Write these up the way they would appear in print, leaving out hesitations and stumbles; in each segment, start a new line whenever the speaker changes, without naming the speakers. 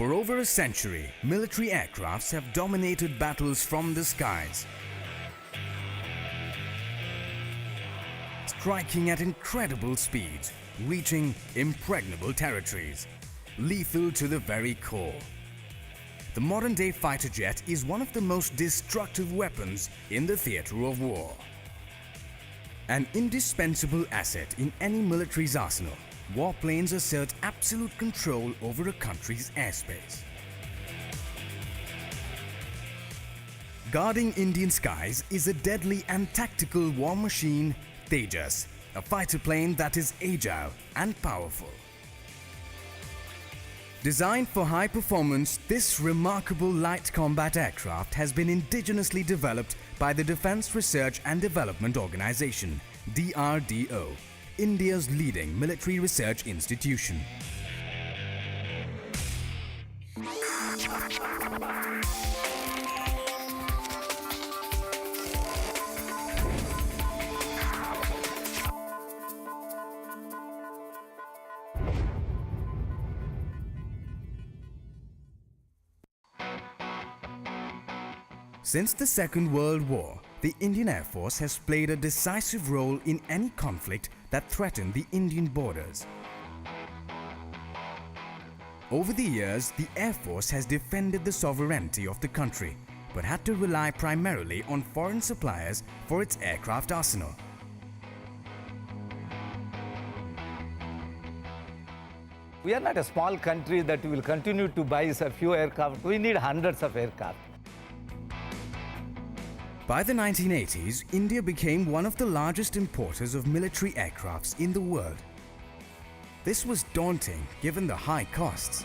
For over a century, military aircrafts have dominated battles from the skies, striking at incredible speeds, reaching impregnable territories, lethal to the very core. The modern-day fighter jet is one of the most destructive weapons in the theatre of war. An indispensable asset in any military's arsenal, warplanes assert absolute control over a country's airspace. Guarding Indian skies is a deadly and tactical war machine, Tejas, a fighter plane that is agile and powerful. Designed for high performance, this remarkable light combat aircraft has been indigenously developed by the Defence Research and Development Organisation, DRDO, India's leading military research institution. Since the Second World War, the Indian Air Force has played a decisive role in any conflict that threatened the Indian borders. Over the years, the Air Force has defended the sovereignty of the country, but had to rely primarily on foreign suppliers for its aircraft arsenal.
We are not a small country that will continue to buy a few aircraft. We need hundreds of aircraft.
By the 1980s, India became one of the largest importers of military aircrafts in the world. This was daunting given the high costs.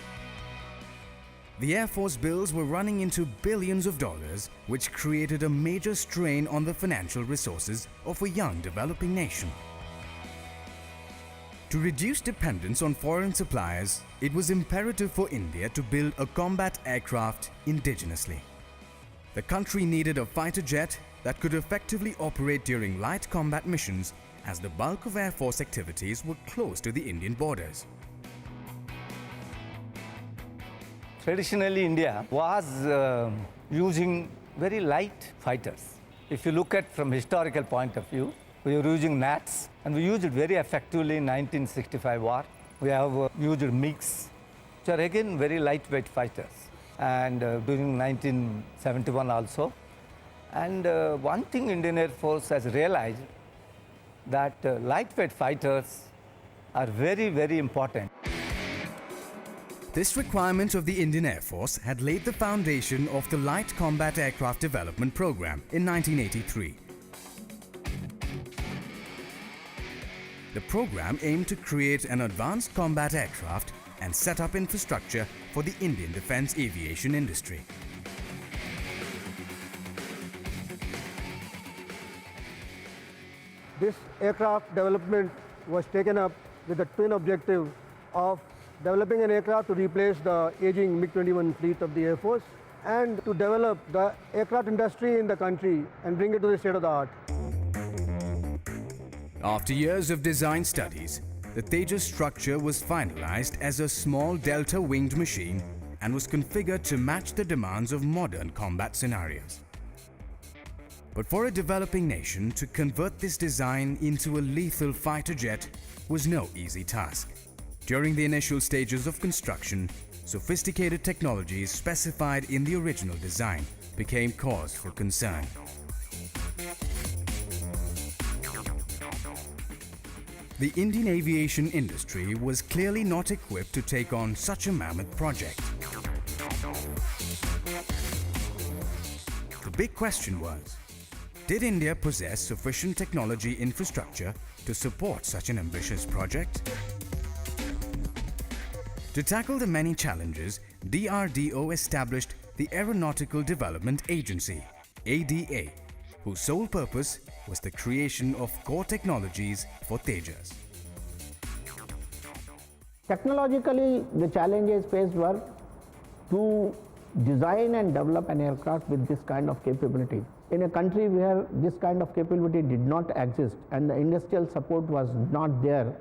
The Air Force bills were running into billions of dollars, which created a major strain on the financial resources of a young developing nation. To reduce dependence on foreign suppliers, it was imperative for India to build a combat aircraft indigenously. The country needed a fighter jet that could effectively operate during light combat missions, as the bulk of Air Force activities were close to the Indian borders.
Traditionally, India was using very light fighters. If you look at from historical point of view, we were using NATs, and we used it very effectively in 1965 war. We have used MiGs, which are again very lightweight fighters, and during 1971 also. And one thing Indian Air Force has realized that lightweight fighters are very, very important.
This requirement of the Indian Air Force had laid the foundation of the Light Combat Aircraft Development Program in 1983. The program aimed to create an advanced combat aircraft and set up infrastructure for the Indian defence aviation industry.
This aircraft development was taken up with the twin objective of developing an aircraft to replace the aging MiG-21 fleet of the Air Force and to develop the aircraft industry in the country and bring it to the state of the art.
After years of design studies, the Tejas structure was finalized as a small delta-winged machine and was configured to match the demands of modern combat scenarios. But for a developing nation to convert this design into a lethal fighter jet was no easy task. During the initial stages of construction, sophisticated technologies specified in the original design became cause for concern. The Indian aviation industry was clearly not equipped to take on such a mammoth project. The big question was, did India possess sufficient technology infrastructure to support such an ambitious project? To tackle the many challenges, DRDO established the Aeronautical Development Agency, ADA, whose sole purpose was the creation of core technologies for Tejas.
Technologically, the challenges faced were to design and develop an aircraft with this kind of capability. In a country where this kind of capability did not exist and the industrial support was not there,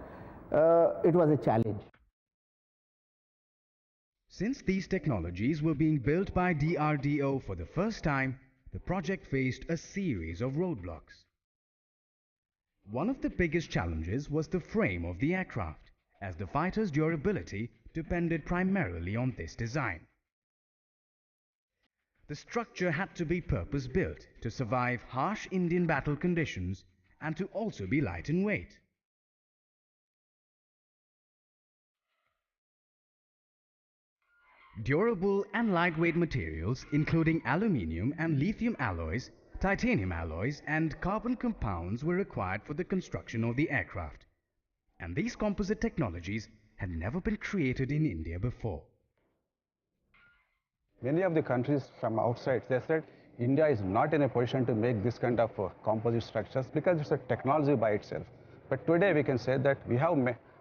it was a challenge.
Since these technologies were being built by DRDO for the first time, the project faced a series of roadblocks. One of the biggest challenges was the frame of the aircraft, as the fighter's durability depended primarily on this design. The structure had to be purpose-built to survive harsh Indian battle conditions and to also be light in weight. Durable and lightweight materials including aluminium and lithium alloys, titanium alloys and carbon compounds were required for the construction of the aircraft. And these composite technologies had never been created in India before.
Many of the countries from outside, they said India is not in a position to make this kind of composite structures because it's a technology by itself. But today we can say that we have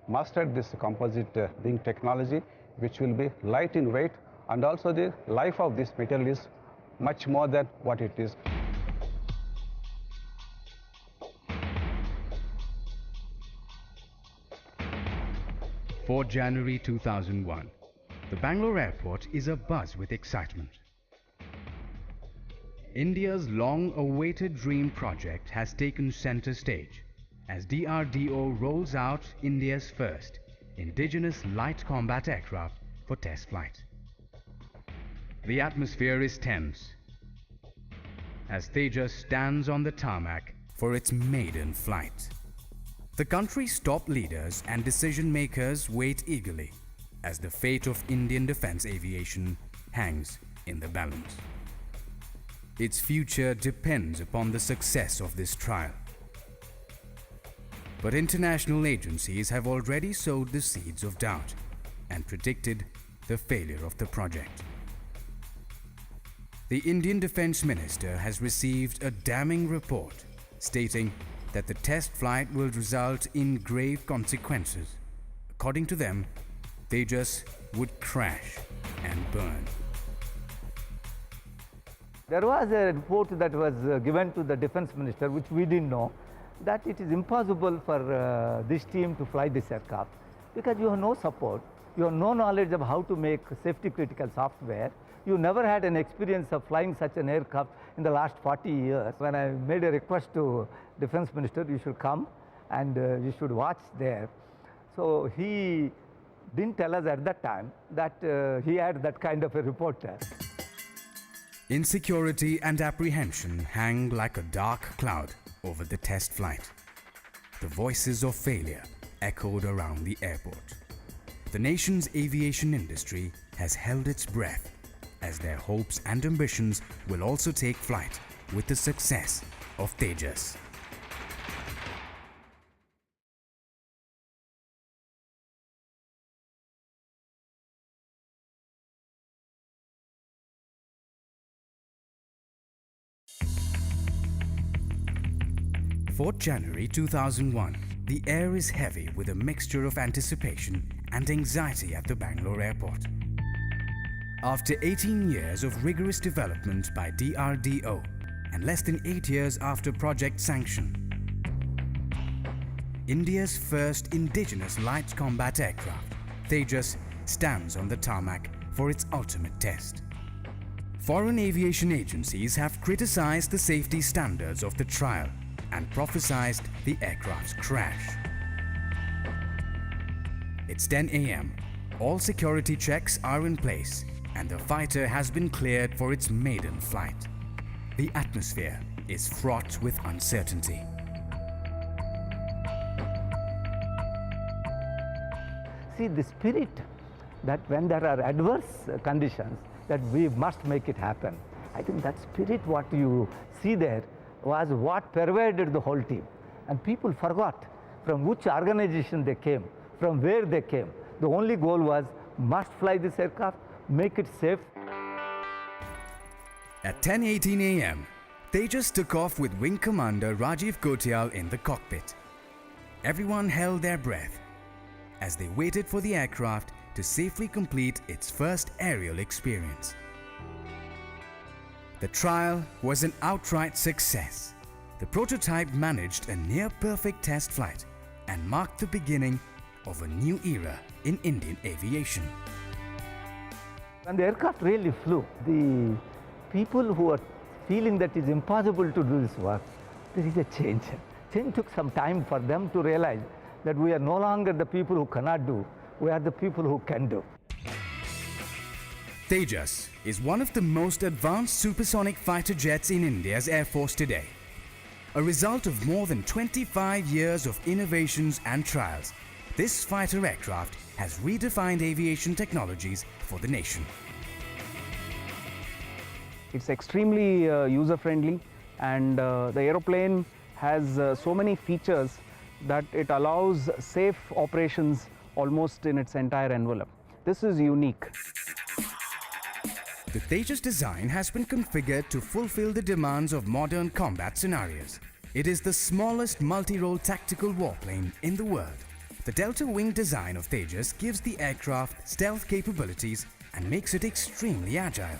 mastered this composite being technology, which will be light in weight, and also the life of this material is much more than what it is.
January 2001. The Bangalore airport is abuzz with excitement. India's long-awaited dream project has taken center stage as DRDO rolls out India's first indigenous light combat aircraft for test flight. The atmosphere is tense as Tejas stands on the tarmac for its maiden flight. The country's top leaders and decision-makers wait eagerly as the fate of Indian defense aviation hangs in the balance. Its future depends upon the success of this trial. But international agencies have already sowed the seeds of doubt and predicted the failure of the project. The Indian Defence Minister has received a damning report stating that the test flight will result in grave consequences. According to them, Tejas would crash and burn.
There was a report that was given to the defense minister, which we didn't know, that it is impossible for this team to fly this aircraft because you have no support, you have no knowledge of how to make safety critical software. You never had an experience of flying such an aircraft in the last 40 years. When I made a request to defense minister, you should come and you should watch there. So he didn't tell us at that time that he had that kind of a reporter.
Insecurity and apprehension hang like a dark cloud over the test flight. The voices of failure echoed around the airport. The nation's aviation industry has held its breath as their hopes and ambitions will also take flight with the success of Tejas. January 2001. The air is heavy with a mixture of anticipation and anxiety at the Bangalore airport. After 18 years of rigorous development by DRDO and less than 8 years after project sanction, India's first indigenous light combat aircraft, Tejas, stands on the tarmac for its ultimate test. Foreign aviation agencies have criticized the safety standards of the trial and prophesied the aircraft's crash. It's 10 a.m. All security checks are in place and the fighter has been cleared for its maiden flight. The atmosphere is fraught with uncertainty.
See, the spirit that when there are adverse conditions, that we must make it happen. I think that spirit what you see there was what pervaded the whole team. And people forgot from which organization they came, from where they came. The only goal was must fly this aircraft, make it safe.
At 10:18 a.m., Tejas took off with Wing Commander Rajiv Kotial in the cockpit. Everyone held their breath as they waited for the aircraft to safely complete its first aerial experience. The trial was an outright success. The prototype managed a near-perfect test flight and marked the beginning of a new era in Indian aviation.
When the aircraft really flew, the people who are feeling that it's impossible to do this work, there is a change. Change took some time for them to realize that we are no longer the people who cannot do, we are the people who can do.
Tejas is one of the most advanced supersonic fighter jets in India's Air Force today. A result of more than 25 years of innovations and trials, this fighter aircraft has redefined aviation technologies for the nation.
It's extremely user-friendly, and the aeroplane has so many features that it allows safe operations almost in its entire envelope. This is unique.
The Tejas design has been configured to fulfill the demands of modern combat scenarios. It is the smallest multi-role tactical warplane in the world. The delta wing design of Tejas gives the aircraft stealth capabilities and makes it extremely agile.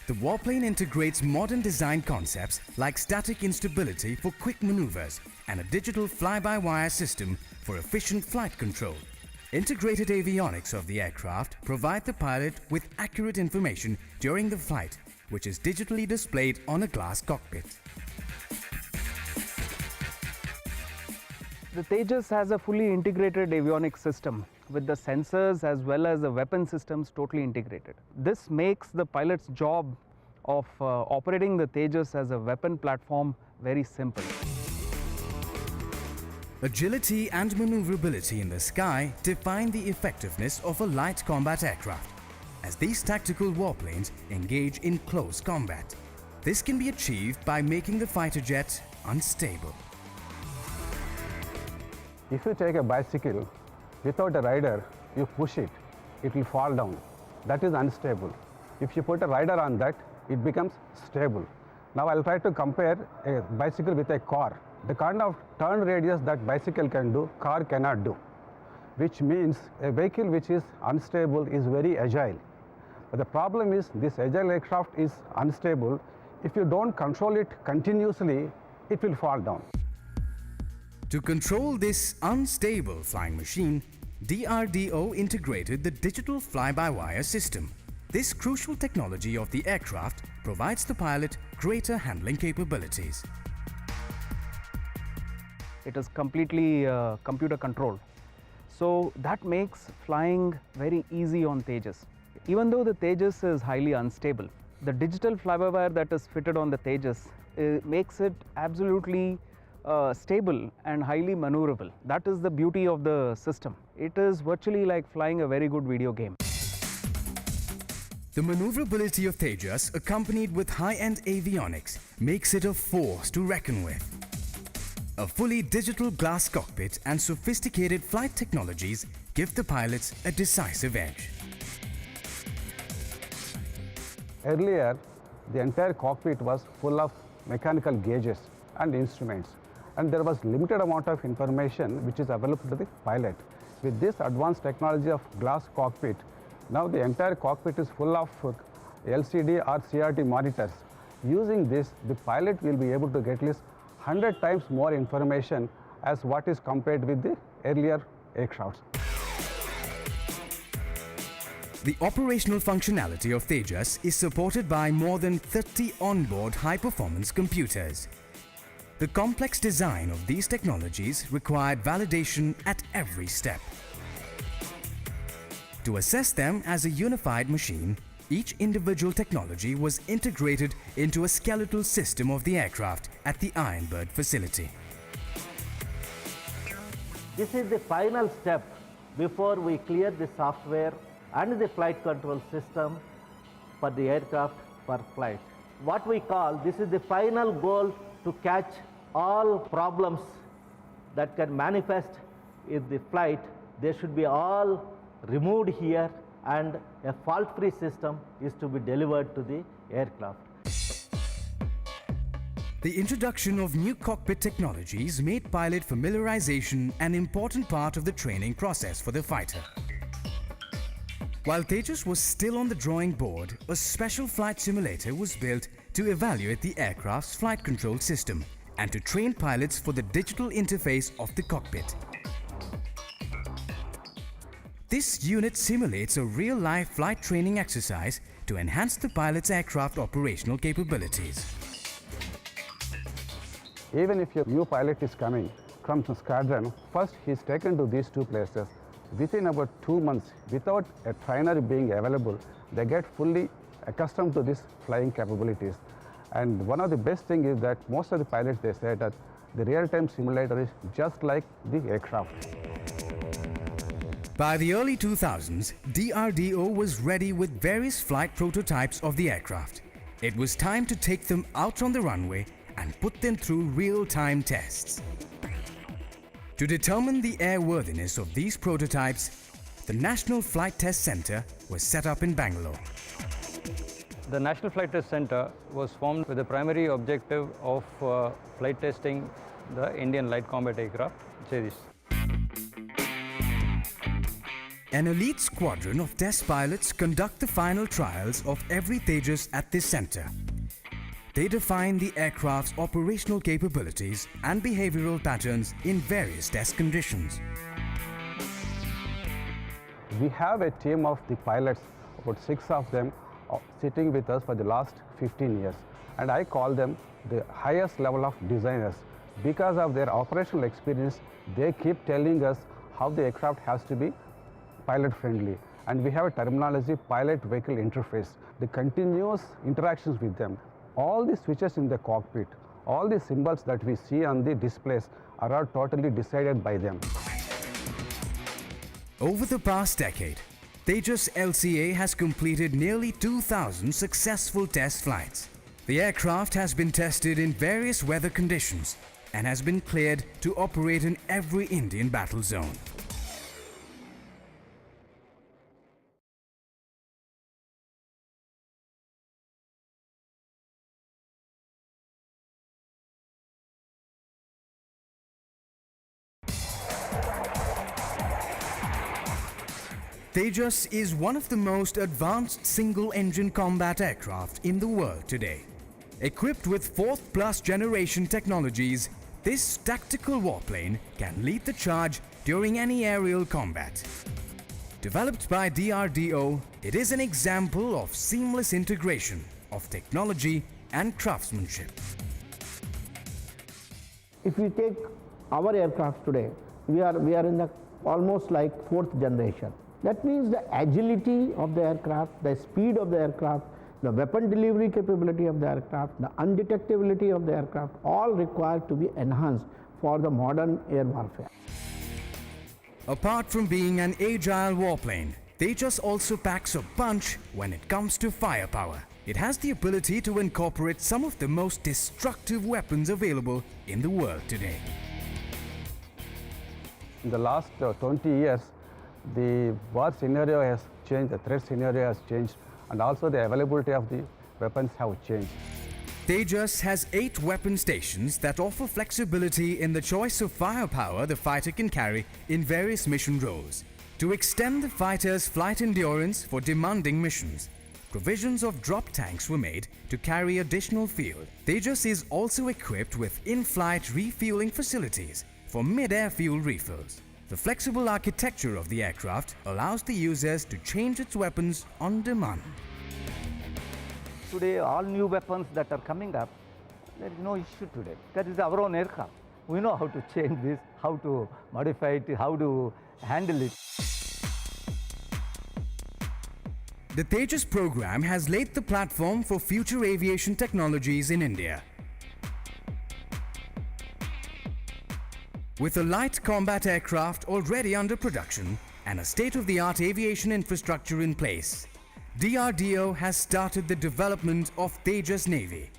The warplane integrates modern design concepts like static instability for quick maneuvers and a digital fly-by-wire system for efficient flight control. Integrated avionics of the aircraft provide the pilot with accurate information during the flight, which is digitally displayed on a glass cockpit.
The Tejas has a fully integrated avionics system with the sensors as well as the weapon systems totally integrated. This makes the pilot's job of operating the Tejas as a weapon platform very simple.
Agility and maneuverability in the sky define the effectiveness of a light combat aircraft, as these tactical warplanes engage in close combat. This can be achieved by making the fighter jet unstable.
If you take a bicycle without a rider, you push it, it will fall down. That is unstable. If you put a rider on that, it becomes stable. Now I'll try to compare a bicycle with a car. The kind of turn radius that bicycle can do, car cannot do, which means a vehicle which is unstable is very agile. But the problem is this agile aircraft is unstable. If you don't control it continuously, it will fall down.
To control this unstable flying machine, DRDO integrated the digital fly-by-wire system. This crucial technology of the aircraft provides the pilot greater handling capabilities.
It is completely computer controlled. So that makes flying very easy on Tejas. Even though the Tejas is highly unstable, the digital fly-by-wire that is fitted on the Tejas makes it absolutely stable and highly maneuverable. That is the beauty of the system. It is virtually like flying a very good video game.
The maneuverability of Tejas, accompanied with high-end avionics, makes it a force to reckon with. A fully digital glass cockpit and sophisticated flight technologies give the pilots a decisive edge.
Earlier, the entire cockpit was full of mechanical gauges and instruments, and there was limited amount of information which is available to the pilot. With this advanced technology of glass cockpit, now the entire cockpit is full of LCD or CRT monitors. Using this, the pilot will be able to get at least 100 times more information as what is compared with the earlier aircrafts.
The operational functionality of Tejas is supported by more than 30 onboard high-performance computers. The complex design of these technologies required validation at every step. To assess them as a unified machine, each individual technology was integrated into a skeletal system of the aircraft at the Ironbird facility.
This is the final step before we clear the software and the flight control system for the aircraft for flight. What we call, this is the final goal to catch all problems that can manifest in the flight. They should be all removed here, and a fault-free system is to be delivered to the aircraft.
The introduction of new cockpit technologies made pilot familiarization an important part of the training process for the fighter. While Tejas was still on the drawing board, a special flight simulator was built to evaluate the aircraft's flight control system and to train pilots for the digital interface of the cockpit. this unit simulates a real-life flight training exercise to enhance the pilot's aircraft operational capabilities.
Even if your new pilot is coming from the squadron, first he is taken to these two places. Within about 2 months, without a trainer being available, they get fully accustomed to these flying capabilities. And one of the best things is that most of the pilots, they say that the real-time simulator is just like the aircraft.
By the early 2000s, DRDO was ready with various flight prototypes of the aircraft. It was time to take them out on the runway and put them through real-time tests. To determine the airworthiness of these prototypes, the National Flight Test Center was set up in Bangalore.
The National Flight Test Center was formed with the primary objective of flight testing the Indian light combat aircraft, Tejas.
An elite squadron of test pilots conduct the final trials of every Tejas at this center. They define the aircraft's operational capabilities and behavioral patterns in various test conditions.
We have a team of the pilots, about 6 of them, sitting with us for the last 15 years. And I call them the highest level of designers. Because of their operational experience, they keep telling us how the aircraft has to be pilot friendly. And we have a terminology, pilot vehicle interface, the continuous interactions with them. All the switches in the cockpit, all the symbols that we see on the displays are all totally decided by them.
Over the past decade, Tejas LCA has completed nearly 2,000 successful test flights. The aircraft has been tested in various weather conditions and has been cleared to operate in every Indian battle zone. Tejas is one of the most advanced single-engine combat aircraft in the world today. Equipped with 4th+ generation technologies, this tactical warplane can lead the charge during any aerial combat. Developed by DRDO, it is an example of seamless integration of technology and craftsmanship.
If we take our aircraft today, we are in the almost like 4th generation. That means the agility of the aircraft, the speed of the aircraft, the weapon delivery capability of the aircraft, the undetectability of the aircraft, all required to be enhanced for the modern air warfare.
Apart from being an agile warplane, Tejas also packs a punch when it comes to firepower. It has the ability to incorporate some of the most destructive weapons available in the world today.
In the last 20 years, the war scenario has changed, the threat scenario has changed, and also the availability of the weapons have changed.
Tejas has 8 weapon stations that offer flexibility in the choice of firepower the fighter can carry in various mission roles. To extend the fighter's flight endurance for demanding missions, provisions of drop tanks were made to carry additional fuel. Tejas is also equipped with in-flight refueling facilities for mid-air fuel refills. The flexible architecture of the aircraft allows the users to change its weapons on demand.
Today, all new weapons that are coming up, there is no issue today. That is our own aircraft. We know how to change this, how to modify it, how to handle it.
The Tejas program has laid the platform for future aviation technologies in India. With a light combat aircraft already under production and a state-of-the-art aviation infrastructure in place, DRDO has started the development of Tejas Navy,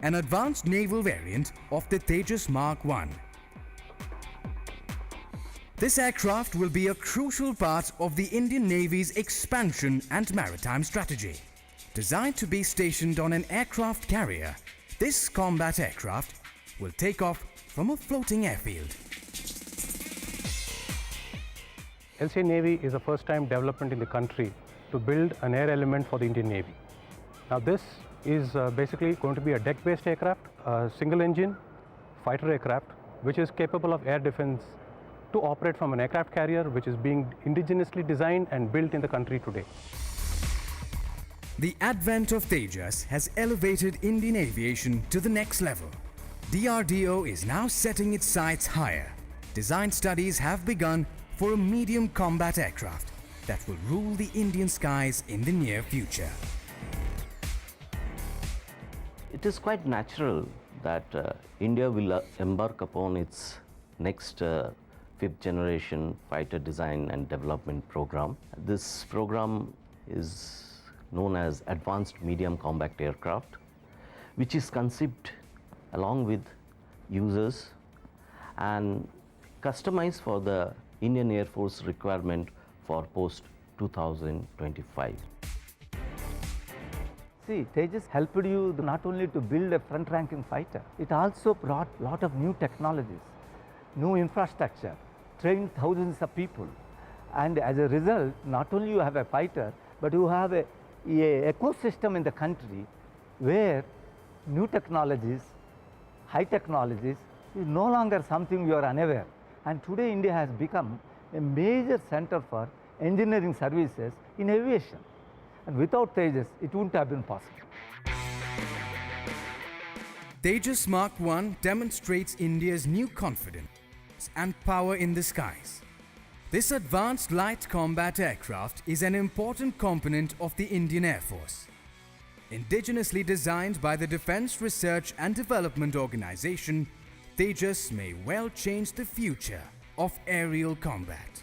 an advanced naval variant of the Tejas Mark I. This aircraft will be a crucial part of the Indian Navy's expansion and maritime strategy. Designed to be stationed on an aircraft carrier, this combat aircraft will take off from a floating airfield.
LCA Navy is the first time development in the country to build an air element for the Indian Navy. Now this is basically going to be a deck-based aircraft, a single engine fighter aircraft which is capable of air defense to operate from an aircraft carrier which is being indigenously designed and built in the country today.
The advent of Tejas has elevated Indian aviation to the next level. DRDO is now setting its sights higher. Design studies have begun for a medium combat aircraft that will rule the Indian skies in the near future.
It is quite natural that India will embark upon its next fifth generation fighter design and development program. This program is known as Advanced Medium Combat Aircraft, which is conceived along with users and customized for the Indian Air Force requirement for post 2025.
See, Tejas helped you not only to build a front-ranking fighter, it also brought a lot of new technologies, new infrastructure, trained thousands of people. And as a result, not only you have a fighter, but you have a ecosystem in the country where new technologies, high technologies is no longer something you are unaware. And today India has become a major center for engineering services in aviation. And without Tejas, it wouldn't have been possible.
Tejas Mark I demonstrates India's new confidence and power in the skies. This advanced light combat aircraft is an important component of the Indian Air Force. Indigenously designed by the Defence Research and Development Organization, Tejas may well change the future of aerial combat.